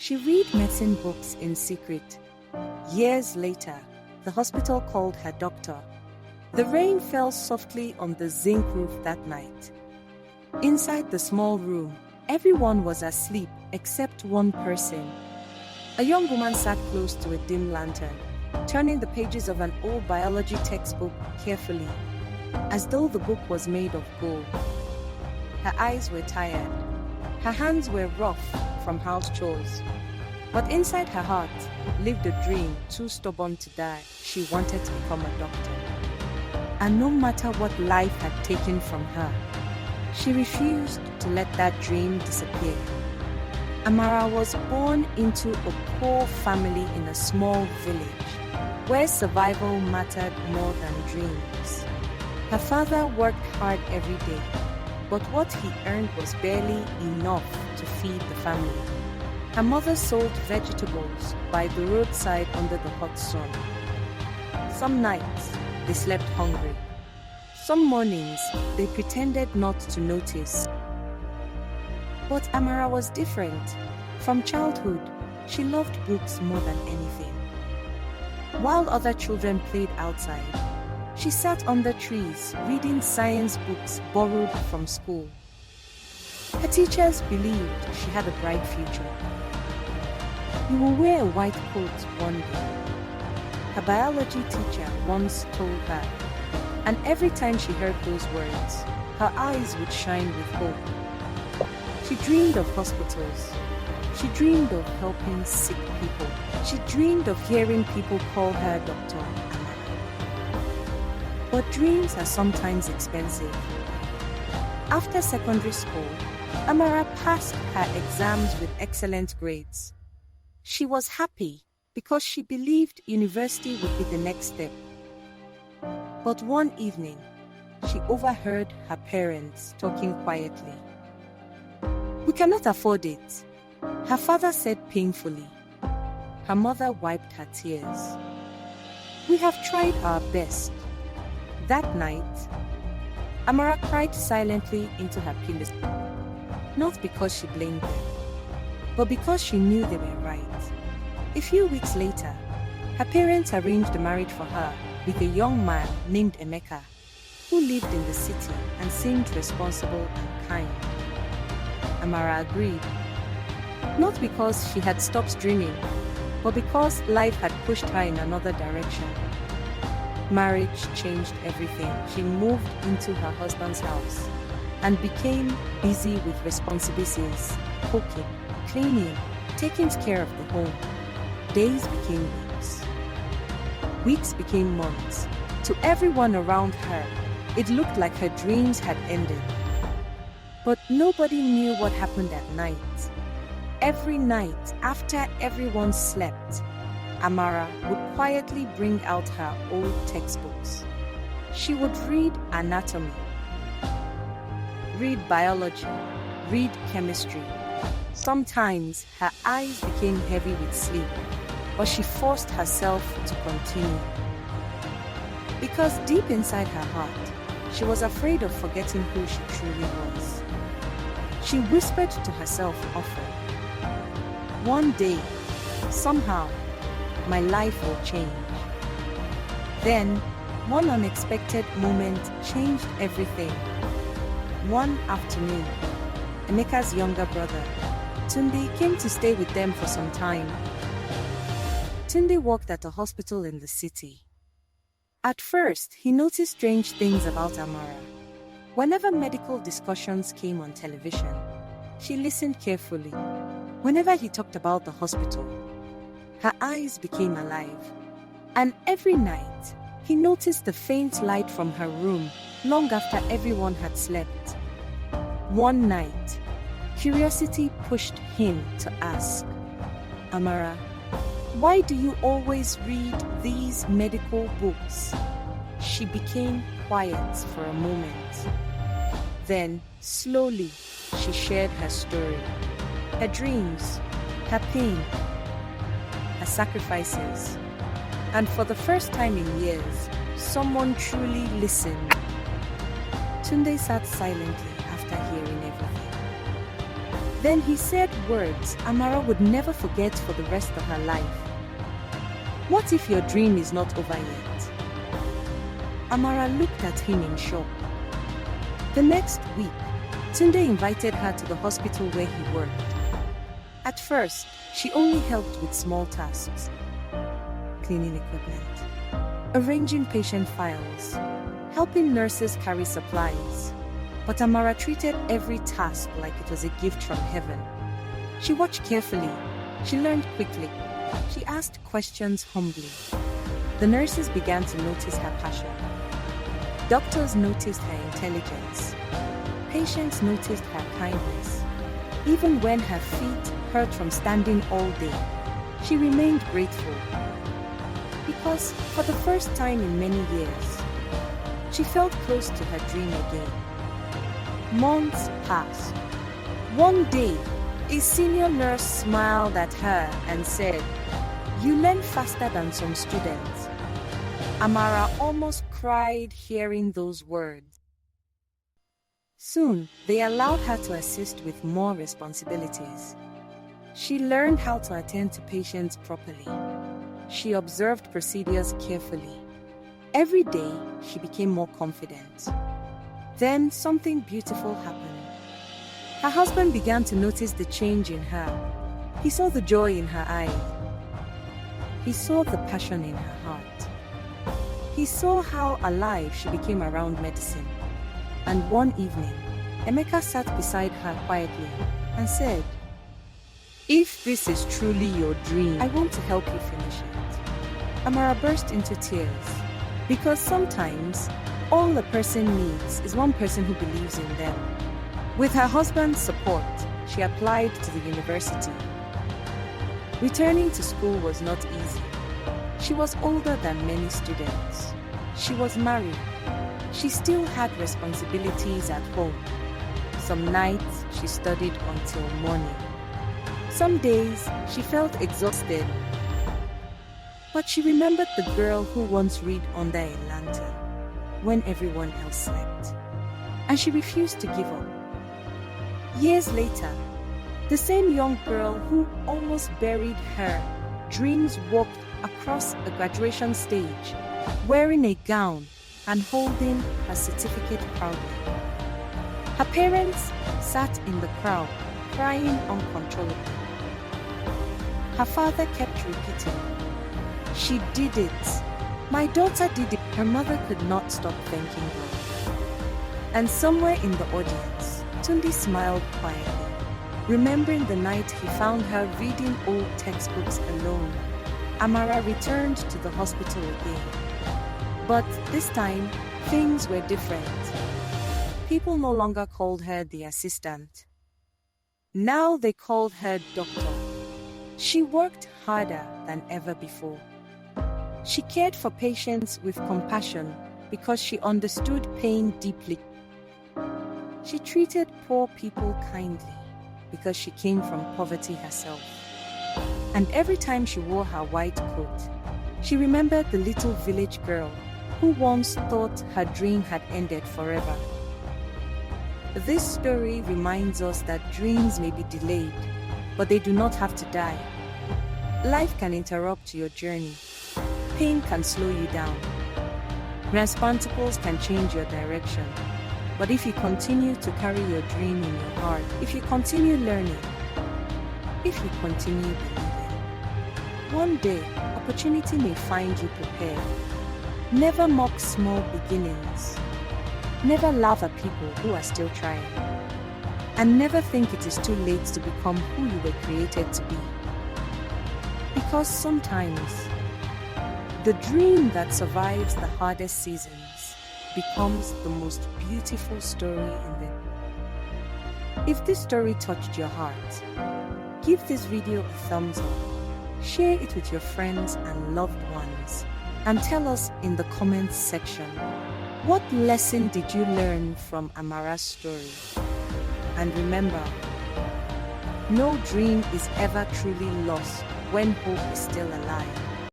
She read medicine books in secret. Years later, the hospital called her doctor. The rain fell softly on the zinc roof that night. Inside the small room, everyone was asleep except one person. A young woman sat close to a dim lantern, turning the pages of an old biology textbook carefully, as though the book was made of gold. Her eyes were tired. Her hands were rough from house chores. But inside her heart lived a dream too stubborn to die. She wanted to become a doctor. And no matter what life had taken from her, she refused to let that dream disappear. Amara was born into a poor family in a small village, where survival mattered more than dreams. Her father worked hard every day, but what he earned was barely enough to feed the family. Her mother sold vegetables by the roadside under the hot sun. Some nights, they slept hungry. Some mornings, they pretended not to notice. But Amara was different. From childhood, she loved books more than anything. While other children played outside, she sat under trees reading science books borrowed from school. Her teachers believed she had a bright future. "You will wear a white coat one day," her biology teacher once told her, and every time she heard those words, her eyes would shine with hope. She dreamed of hospitals. She dreamed of helping sick people. She dreamed of hearing people call her Dr. Amara. But dreams are sometimes expensive. After secondary school, Amara passed her exams with excellent grades. She was happy because she believed university would be the next step. But one evening, she overheard her parents talking quietly. "We cannot afford it," her father said painfully. Her mother wiped her tears. "We have tried our best." That night, Amara cried silently into her pillow. Not because she blamed them, but because she knew they were right. A few weeks later, her parents arranged a marriage for her with a young man named Emeka, who lived in the city and seemed responsible and kind. Amara agreed, not because she had stopped dreaming, but because life had pushed her in another direction. Marriage changed everything. She moved into her husband's house and became busy with responsibilities, cooking, cleaning, taking care of the home. Days became weeks. Weeks became months. To everyone around her, it looked like her dreams had ended. But nobody knew what happened at night. Every night, after everyone slept, Amara would quietly bring out her old textbooks. She would read anatomy, read biology, read chemistry. Sometimes her eyes became heavy with sleep, but she forced herself to continue. Because deep inside her heart, she was afraid of forgetting who she truly was. She whispered to herself often, "One day, somehow, my life will change." Then, one unexpected moment changed everything. One afternoon, Emeka's younger brother, Tunde, came to stay with them for some time. Tunde worked at a hospital in the city. At first, he noticed strange things about Amara. Whenever medical discussions came on television, she listened carefully. Whenever he talked about the hospital, her eyes became alive. And every night, he noticed the faint light from her room long after everyone had slept. One night, curiosity pushed him to ask, "Amara, why do you always read these medical books?" She became quiet for a moment. Then, slowly, she shared her story, her dreams, her pain, her sacrifices. And for the first time in years, someone truly listened. Tunde sat silently after hearing everything. Then he said words Amara would never forget for the rest of her life. "What if your dream is not over yet?" Amara looked at him in shock. The next week, Tunde invited her to the hospital where he worked. At first, she only helped with small tasks: cleaning equipment, arranging patient files, helping nurses carry supplies. But Amara treated every task like it was a gift from heaven. She watched carefully. She learned quickly. She asked questions humbly. The nurses began to notice her passion. Doctors noticed her intelligence. Patients noticed her kindness. Even when her feet hurt from standing all day, she remained grateful. Because for the first time in many years, she felt close to her dream again. Months passed. One day, a senior nurse smiled at her and said, "You learn faster than some students." Amara almost cried hearing those words. Soon, they allowed her to assist with more responsibilities. She learned how to attend to patients properly. She observed procedures carefully. Every day, she became more confident. Then something beautiful happened. Her husband began to notice the change in her. He saw the joy in her eyes. He saw the passion in her heart. He saw how alive she became around medicine. And one evening, Emeka sat beside her quietly and said, "If this is truly your dream, I want to help you finish it." Amara burst into tears because sometimes all a person needs is one person who believes in them. With her husband's support, she applied to the university. Returning to school was not easy. She was older than many students. She was married. She still had responsibilities at home. Some nights she studied until morning. Some days she felt exhausted. But she remembered the girl who once read under a lantern when everyone else slept. And she refused to give up. Years later, the same young girl who almost buried her dreams walked across the graduation stage, wearing a gown and holding her certificate proudly. Her parents sat in the crowd, crying uncontrollably. Her father kept repeating, "She did it. My daughter did it." Her mother could not stop thanking God. And somewhere in the audience, Tunde smiled quietly, remembering the night he found her reading old textbooks alone. Amara returned to the hospital again. But this time, things were different. People no longer called her the assistant. Now they called her doctor. She worked harder than ever before. She cared for patients with compassion because she understood pain deeply. She treated poor people kindly because she came from poverty herself. And every time she wore her white coat, she remembered the little village girl who once thought her dream had ended forever. This story reminds us that dreams may be delayed, but they do not have to die. Life can interrupt your journey. Pain can slow you down. Responsibilities can change your direction. But if you continue to carry your dream in your heart, if you continue learning, if you continue believing, one day opportunity may find you prepared. Never mock small beginnings. Never laugh at people who are still trying. And never think it is too late to become who you were created to be. Because sometimes, the dream that survives the hardest seasons becomes the most beautiful story in them. If this story touched your heart, give this video a thumbs up, share it with your friends and loved ones, and tell us in the comments section, what lesson did you learn from Amara's story? And remember, no dream is ever truly lost when hope is still alive.